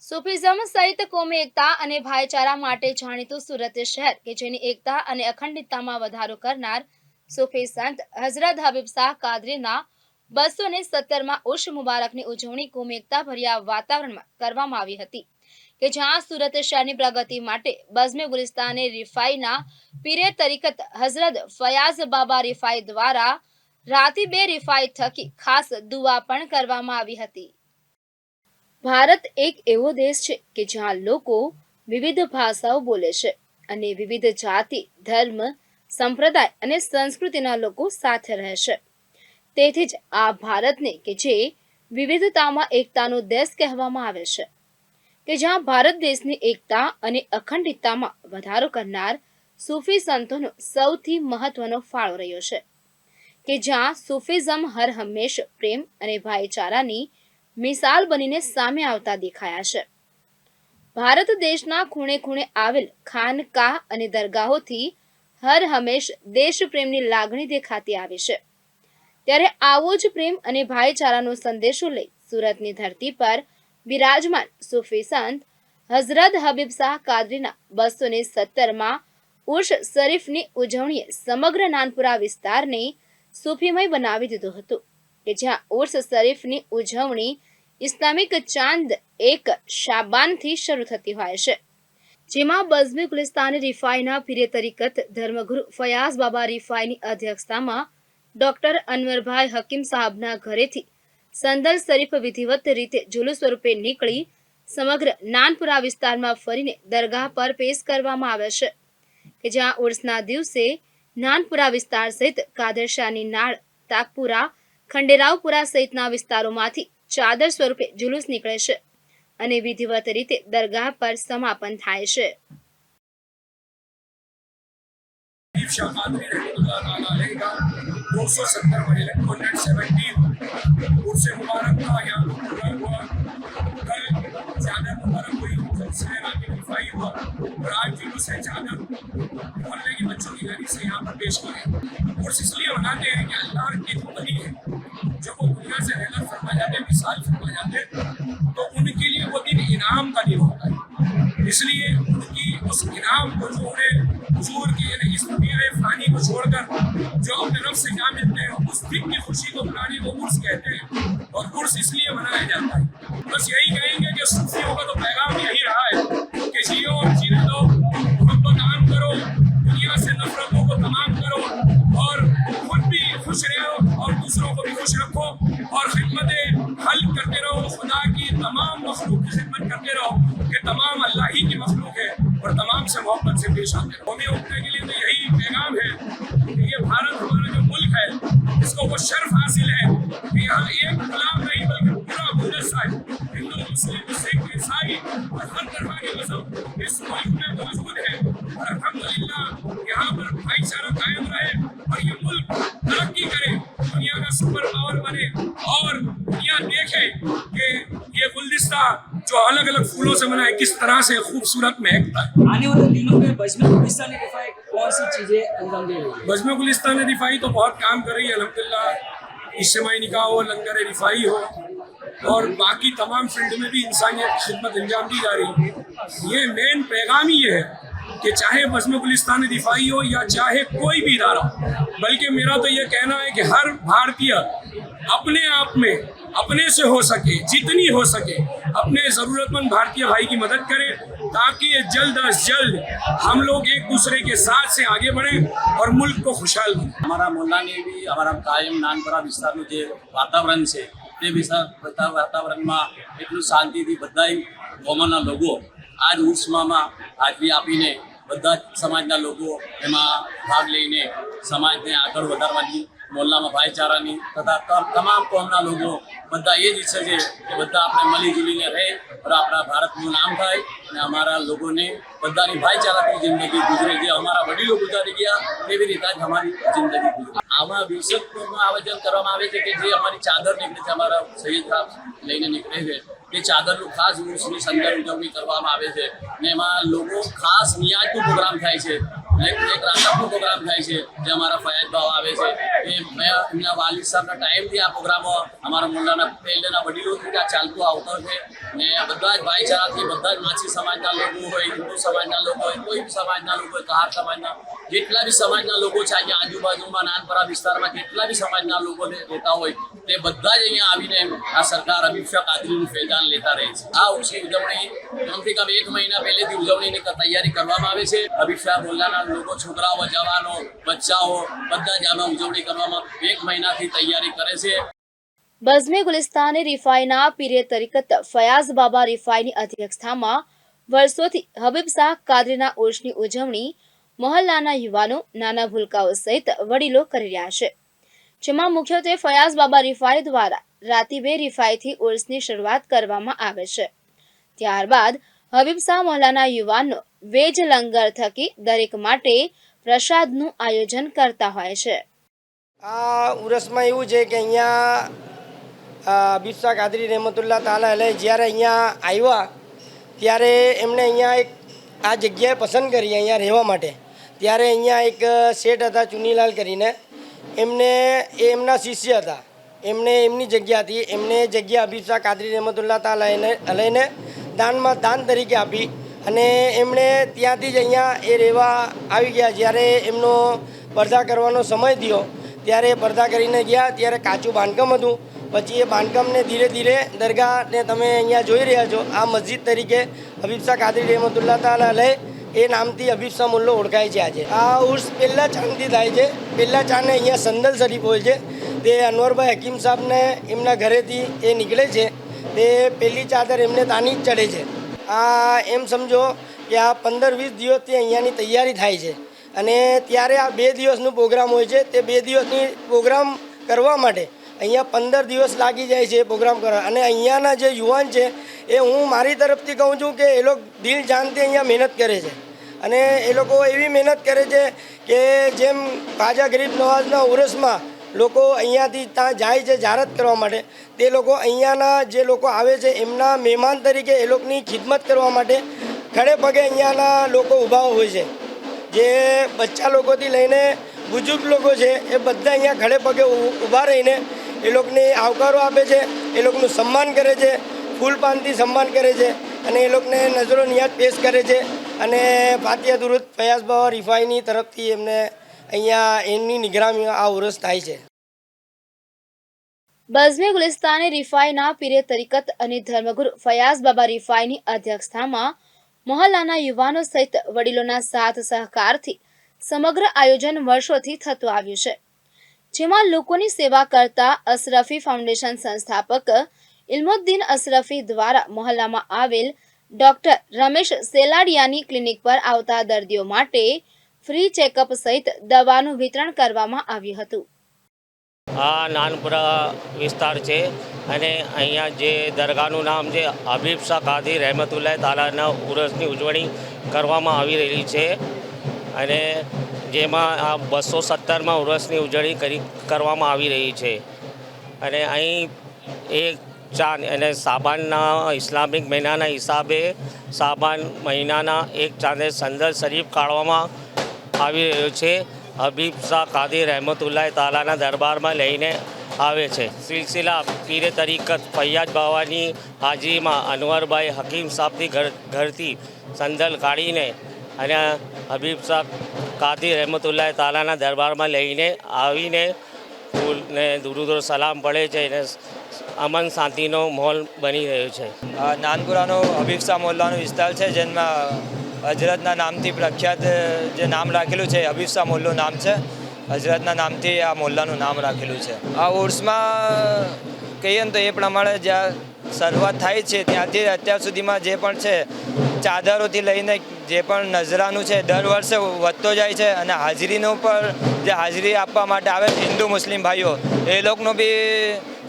સુફિઝમ સહિત કોમી એકતા અને ભાઈચારા માટે જાણીતું સુરત શહેર કે જેની એકતા અને અખંડિતતામાં વધારો કરનાર સુફી સંત હઝરત હબીબ શાહ કાદરીના 217માં ઉર્ષ મુબારકની ઉજવણી કોમી એકતા ભર્યા વાતાવરણમાં કરવામાં આવી હતી કે જ્યાં સુરત શહેરની પ્રગતિ માટે બઝમે ગુલિસ્તાને રિફાઈના પીરે તરીકત હઝરત ફયાઝ બાબા રિફાઈ દ્વારા રાતીબે રિફાઈ થકી ખાસ દુઆ પણ કરવામાં આવી હતી। ભારત એક એવો દેશ છે કે જ્યાં લોકો વિવિધ ભાષાઓ બોલે છે અને વિવિધ જાતિ, ધર્મ, સંપ્રદાય અને સંસ્કૃતિના લોકો સાથે રહે છે। તેથી જ આ ભારતને કે જે વિવિધતામાં એકતાનો દેશ કહેવામાં આવે છે કે જ્યાં ભારત દેશની એકતા અને અખંડિતતામાં વધારો કરનાર સૂફી સંતોનો સૌથી મહત્વનો ફાળો રહ્યો છે કે જ્યાં સૂફિઝમ હર હંમેશ પ્રેમ અને ભાઈચારાની મિસાલ બનીને સામે આવતા દેખાયા છે। ભારત દેશના ખૂણે ખૂણે આવેલ ખાનકાહ અને દરગાહોથી હર હંમેશ દેશ પ્રેમની લાગણી દેખાતી આવી છે। ત્યારે આવો જ પ્રેમ અને ભાઈચારાનો સંદેશો લઈ સુરતની ધરતી પર વિરાજમાન સૂફી સંત હઝરત હબીબ શાહ કાદરીના 217માં ઉર્ષ શરીફની ઉજવણીએ સમગ્ર નાનપુરા વિસ્તારને સૂફીમય બનાવી દીધો હતો કે જ્યાં ઉર્ષ શરીફની ઉજવણી ઇસ્લામિક ચાંદ 1 શાબાનથી શરૂ થતી હોય છે, જેમાં બઝમે ગુલિસ્તાન રિફાઈના પીરે તરીકત ધર્મગુરુ ફયાઝ બાબા રિફાઈની અધ્યક્ષતામાં ડોક્ટર અનવરભાઈ હકીમ સાહેબના ઘરેથી સંદલ શરીફ વિધિવત રીતે જુલુસ સ્વરૂપે નીકળી સમગ્ર નાનપુરા વિસ્તારમાં ફરીને દરગાહ પર પેશ કરવામાં આવે છે કે જ્યાં ઉર્સના દિવસે નાનપુરા વિસ્તાર સહિત કાદરશાહની નાળ, તાકપુરા, ખંડેરાવપુરા સહિતના વિસ્તારોમાંથી ચાદર સ્વરૂપે જુલુસ નીકળે છે અને વિધિવત રીતે દરગાહ પર સમાપન થાય છે। और आज जुलूस है चादर मोहल्ले के बच्चों की गाड़ी से यहाँ पर पेश किए और इसलिए मनाते हैं कि अल्लाह के जो वली है, जो वो दुनिया से रहमत फरमा जाते हैं, मिसाल फरमा जाते हैं, तो उनके लिए वो दिन इनाम का दिन होता है। इसलिए उनकी उस इनाम को जो उन्हें हुजूर की इस पीरे फानी को छोड़कर जो अपने रब से जा मिलते हैं, उस दिन की खुशी को मनाने को उर्स कहते हैं और उर्स इसलिए मनाया जाता है। बस यही कहेंगे कि सूफियों का तो पैगाम यही रहा है कि जियो और जीने दो, मोहब्बत आम करो, दुनिया से नफरतों को तमाम करो और खुद भी खुश रहो और दूसरों को भी खुश रखो और खिदमतें हल करते रहो, खुदा की तमाम मखलूक की खिदमत करते रहो कि तमाम अल्लाह ही की मखलूक है और तमाम से मोहब्बत से पेश आते रहो। कौमी उठने के लिए तो यही पैगाम है कि ये भारत हमारा जो मुल्क है, इसको वो शर्फ हासिल है कि यहाँ एक गुलाम नहीं बल्कि पूरा गुलदस्ता है, हिंदू, मुस्लिम, सिख, ईसाई और हर तरह के मजहब इस मुल्क में मौजूद है और अल्हम्दुलिल्लाह यहाँ पर भाईचारा कायम रहे और ये मुल्क तरक्की करे, दुनिया का सुपर पावर बने और दुनिया देखे कि ये गुलदस्ता जो अलग अलग फूलों से बना है किस तरह से खूबसूरत महकता है। आने वाले दिनों में बज़्म गुलिस्तान रिफाई कौन सी चीजें अंजाम दे रही है? बज़्म गुलिस्तान रिफाई तो बहुत काम कर रही है अल्हम्दुलिल्लाह, इज्तिमाई निकाह हो, लंगर रिफाई हो और बाकी तमाम फील्ड में भी इंसानियत की खिदमत अंजाम दी जा रही है। ये मेन पैगाम ही ये है कि चाहे बज़्म गुलिस्तान रिफाई हो या चाहे कोई भी इदारा, बल्कि मेरा तो ये कहना है कि हर भारतीय अपने आप में अपने से हो सके जितनी हो सके अपने ज़रूरतमंद भारतीय भाई की मदद करें ताकि जल्द अज जल्द हम लोग एक दूसरे के साथ से आगे बढ़ें और मुल्क को खुशहाल बनाएं। हमारा मोहल्लाने भी हमारा कायम नानपुरा विस्तारનું જે વાતાવરણ છે તે વાતાવરણમાં એટલું શાંતિથી બધાય કોમનના લોકો આજ ઉર્સમાં હાજરી આપીને બધા સમાજના લોકો એમાં ભાગ લઈને સમાજને આગળ વધારવાની, મોહલ્લામાં ભાઈચારાની તથા તમામ કોમના લોકો બધા એ જ ઈચ્છે છે કે બધા આપણે મળી જુલીને રહે और આપણા ભારતનું નામ થાય અને અમારા લોકોને બધાની ભાઈચારાથી જિંદગી ગુજરે, જે અમારા વડીલો ગુજારી ગયા તેવી રીતે જ અમારી જિંદગી ગુજરે। આમાં વિશેષમાં આયોજન કરવામાં આવે છે કે જે અમારી ચાદર નીકળે છે, અમારા સૈયદ સાહેબ લઈને નીકળે છે, તે ચાદરનું ખાસ ઉર્સની સંદર ઉજવણી કરવામાં આવે છે અને એમાં લોકો ખાસ નિયાજનો પ્રોગ્રામ થાય છે એક રાતનો પ્રોગ્રામ થાય છે જે અમારા ફયાજ ભાવ આવે છે એ મેં એમના વાલિદ સાહેબના ટાઈમથી આ પ્રોગ્રામો અમારા મુલ્લાના પહેલેના વડીલોથી આ ચાલતું આવતો છે ને બધા જ ભાઈચારાથી બધા જ માછી સમાજના લોકો હોય, હિન્દુ સમાજના લોકો હોય, કોઈ બી સમાજના લોકો હોય, કહાર સમાજના જેટલા બી સમાજના લોકો છે અહીંયા આજુબાજુમાં નાનપરા વિસ્તારમાં જેટલા બી સમાજના લોકો રહેતા હોય તે બધા જ અહીંયા આવીને આ સરકાર હબીબ શાહ કાદરીનું ફૈજાન લેતા રહે છે. આ ઉર્સની ઉજવણી કમથી કમ 1 મહિના પહેલેથી ઉજવણીની તૈયારી કરવામાં આવે છે. હબીબ શાહ મોલ્લાના લોકો, છોકરાઓ, જવાનો, બચ્ચાઓ બધા જ આમાં ઉજવણી કરવામાં 1 મહિનાથી તૈયારી કરે છે. બઝમે ગુલિસ્તાને રિફાઈના પીરે તરીકત ફયાઝ બાબા રિફાઈની અધ્યક્ષતામાં વર્ષોથી હબીબ શાહ કાદરીના ઉર્સની ઉજવણી મહોલ્લાના યુવાનો, નાના ભૂલકાઓ સહિત વડીલો કરી રહ્યા છે, જેમાં મુખ્યત્વે ફયાઝ બાબા રિફાઈ દ્વારા રાતીબે રિફાઈથી ઉર્સની શરૂઆત કરવામાં આવે છે. ત્યારબાદ હબીબ શાહ મહોલ્લાના યુવાનો વેજ લંગર થકી દરેક માટે પ્રસાદનું આયોજન કરતા હોય છે. આ ઉરસમાં એવું છે કે અહીંયા હબીબ શાહ કાદરી રહેમતુલ્લાહ તાલા અલૈહ જ્યારે અહીંયા આવ્યા ત્યારે એમણે અહીંયા એક આ જગ્યાએ પસંદ કરી અહીંયા રહેવા માટે. ત્યારે અહીંયા એક શેઠ હતા ચુનીલાલ કરીને, એમના શિષ્ય હતા, એમને એમની જગ્યાથી એમને જગ્યા હબીબ શાહ કાદરી રહેમતુલ્લાહ તાલા અલૈહને દાન તરીકે આપી અને એમણે ત્યાંથી જ અહીંયા એ રહેવા આવી ગયા. જ્યારે એમનો પડદા કરવાનો સમય થયો ત્યારે પડદા કરીને ગયા ત્યારે કાચું બાંધકામ હતું. પછી એ બાંધકામને ધીરે ધીરે દરગાહને તમે અહીંયા જોઈ રહ્યા છો આ મસ્જિદ તરીકે હબીબ શાહ કાદરી રહેમતુલ્લાહ તાલા અલૈહ એ નામથી હબીબ શાહ મુલ્લો ઓળખાય છે. આજે આ ઉર્સ પહેલા ચાંદથી થાય છે. પહેલા ચાંદને અહીંયા સંદલ શરીફ હોય છે, તે અનવરભાઈ હકીમ સાહેબને એમના ઘરેથી એ નીકળે છે, તે પહેલી ચાદર એમને તાની જ ચડે છે. આ એમ સમજો કે આ 15-20 દિવસથી અહીંયાની તૈયારી થાય છે અને ત્યારે આ 2 દિવસનું પ્રોગ્રામ હોય છે. તે 2 દિવસની પ્રોગ્રામ કરવા માટે અહીંયા 15 દિવસ લાગી જાય છે પ્રોગ્રામ કરવા. અને અહીંયાના જે યુવાન છે એ હું મારી તરફથી કહું છું કે એ લોકો દિલ જાનથી અહીંયા મહેનત કરે છે અને એ લોકો એવી મહેનત કરે છે કે જેમ ખ્વાજા ગરીબ નવાઝના ઉરસમાં લોકો અહીંયાથી ત્યાં જાય છે જારત કરવા માટે, તે લોકો અહીંયાના જે લોકો આવે છે એમના મહેમાન તરીકે એ લોકોની ખિદમત કરવા માટે ખડે પગે અહીંયાના લોકો ઊભા હોય છે. જે બચ્ચા લોકોથી લઈને બુજુર્ગ લોકો છે એ બધા અહીંયા ખડે પગે ઊભા રહીને એ લોકોને આવકારો આપે છે, એ લોકોનું સન્માન કરે છે, ફૂલપાનથી સન્માન કરે છે અને એ લોકોને નજરો નિયાજ પેશ કરે છે. અને ફાતિહા દુરૂદ ફયાઝ બાબા રિફાઈની તરફથી એમને અહીંયા એમની નિગરાનીમાં આ ઉરસ થાય છે. બઝમે ગુલિસ્તાને રિફાઈના પીરે તરીકત અને ધર્મગુરુ ફયાઝ બાબા રિફાઈની અધ્યક્ષતામાં મહોલ્લાના યુવાનો સહિત વડીલોના સાથ સહકારથી સમગ્ર આયોજન વર્ષોથી થતું આવ્યું છે, જેમાં લોકોની સેવા કરતા અશરફી ફાઉન્ડેશન સંસ્થાપક ઇલ્મુદ્દીન અશરફી દ્વારા મહોલ્લામાં આવેલ ડોક્ટર રમેશ સેલાડિયાની ક્લિનિક પર આવતા દર્દીઓ માટે ફ્રી ચેકઅપ સહિત દવાનું વિતરણ કરવામાં આવ્યું હતું. આ નાનપુરા વિસ્તાર છે અને અહીંયા જે દરગાહનું નામ છે હબીબ શાહ કાદરી રહેમતુલ્લાહ તાલાના ઉરસની ઉજવણી કરવામાં આવી રહી છે અને જેમાં આ 217માં ઉરસની ઉજવણી કરવામાં આવી રહી છે. અને અહીં એક ચાંદ અને સાબાનના ઇસ્લામિક મહિનાના હિસાબે સાબાન મહિનાના એક ચાંદે સંદલ શરીફ કાઢવામાં આવી રહ્યો છે. હબીબ શાહ કાદરી રહેમતુલ્લાહ તાલાના દરબારમાં લઈને આવે છે. સિલસિલા પીરે તરીકત ફૈયાજ બાવાની હાજરીમાં અનવરભાઈ હકીમ સાહેબની ઘરથી સંદલ કાઢીને અને હબીબ શાહ કાદરી રહેમતુલ્લાહ તાલાના દરબારમાં લઈને આવીને ફૂલને દુરુદ સલામ પડે છે અને અમન શાંતિનો માહોલ બની રહ્યો છે. નાનપુરાનો હબીબ શાહ મોલ્લાનો વિસ્તાર છે, જેમાં હજરતના નામથી પ્રખ્યાત જે નામ રાખેલું છે હબીબ શાહ મોલ્લો નામ છે. હજરતના નામથી આ મોલ્લાનું નામ રાખેલું છે. આ ઉર્સમાં કહીએ ને તો એ પ્રમાણે જ્યાં શરૂઆત થાય છે ત્યાંથી અત્યાર સુધીમાં જે પણ છે ચાદરોથી લઈને જે પણ નજરાનું છે દર વર્ષે વધતો જાય છે અને હાજરીનો પર જે હાજરી આપવા માટે આવે હિન્દુ મુસ્લિમ ભાઈઓ એ લોકોનો બી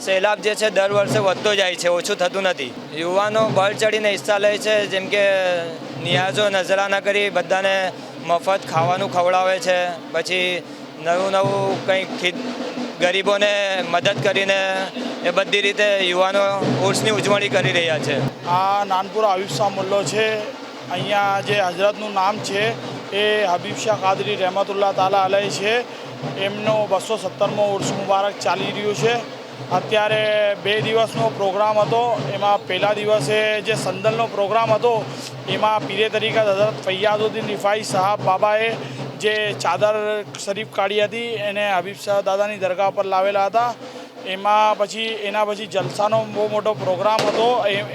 સૈલાબ જે છે દર વર્ષે વધતો જાય છે, ઓછું થતું નથી. યુવાનો બળ ચડીને હિસ્સા લે છે, જેમ કે નિયાઝો નજરાના કરી બધાને મફત ખાવાનું ખવડાવે છે, પછી નવું કંઈક ગરીબોને મદદ કરીને એ બધી રીતે યુવાનો ઉર્સની ઉજવણી કરી રહ્યા છે. આ નાનપુરા હબીબ શાહ મોલ્લો છે. અહીંયા જે હજરતનું નામ છે એ હબીબ શાહ કાદરી રહેમતુલ્લાહ તાલા અલૈહ છે. એમનો 217મો ઉર્સ મુબારક ચાલી રહ્યું છે. અત્યારે 2 દિવસનો પ્રોગ્રામ હતો. એમાં પહેલા દિવસે જે સંદલનો પ્રોગ્રામ હતો એમાં પીરે તરીકા હઝરત ફૈયાદુદ્દીન રિફાઈ સાહબ બાબાએ જે ચાદર શરીફ કાઢી હતી એને હબીબ શાહ દાદાની દરગાહ પર લાવેલા હતા. એના પછી જલસાનો બહુ મોટો પ્રોગ્રામ હતો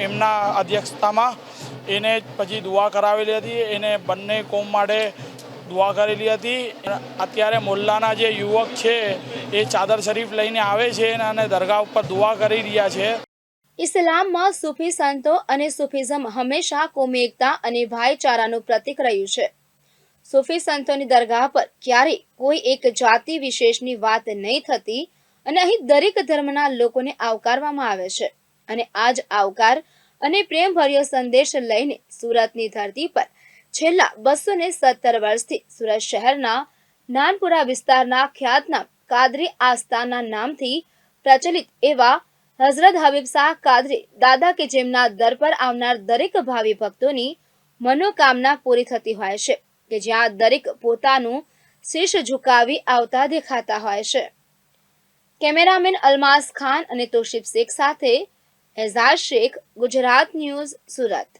એમના અધ્યક્ષતામાં. એને પછી દુઆ કરાવેલી હતી. એને બંને કોમ માટે દુઆ કરેલી હતી. અત્યારે મોલ્લાના જે યુવક છે એ ચાદર શરીફ લઈને આવે છે અને દરગાહ ઉપર દુઆ કરી રહ્યા છે. ઇસ્લામમાં સૂફી સંતો અને સૂફિઝમ હંમેશા કોમી એકતા અને ભાઈચારાનું પ્રતીક રહ્યું છે. સૂફી સંતોની દરગાહ પર ક્યારેય કોઈ એક જાતિ વિશેષની વાત નહીં થતી અને અહીં દરેક ધર્મના લોકોને આવકારવામાં આવે છે. અને આ જ આવકાર અને પ્રેમભર્યો સંદેશ લઈને સુરતની ધરતી પર છેલ્લા 217 વર્ષથી સુરત શહેરના નાનપુરા વિસ્તારના ખ્યાતનામ કાદરી આસ્થાના નામથી પ્રચલિત એવા હઝરત હબીબ શાહ કાદરી દાદા કે જેમના દર પર આવનાર દરેક ભાવિ ભક્તોની મનોકામના પૂરી થતી હોય છે કે જ્યાં દરેક પોતાનું શીશ ઝુકાવી આવતા દેખાતા હોય છે. કેમેરામેન અલમાસ ખાન અને તોશિફ શેખ સાથે એઝાઝ શેખ, ગુજરાત ન્યૂઝ, સુરત.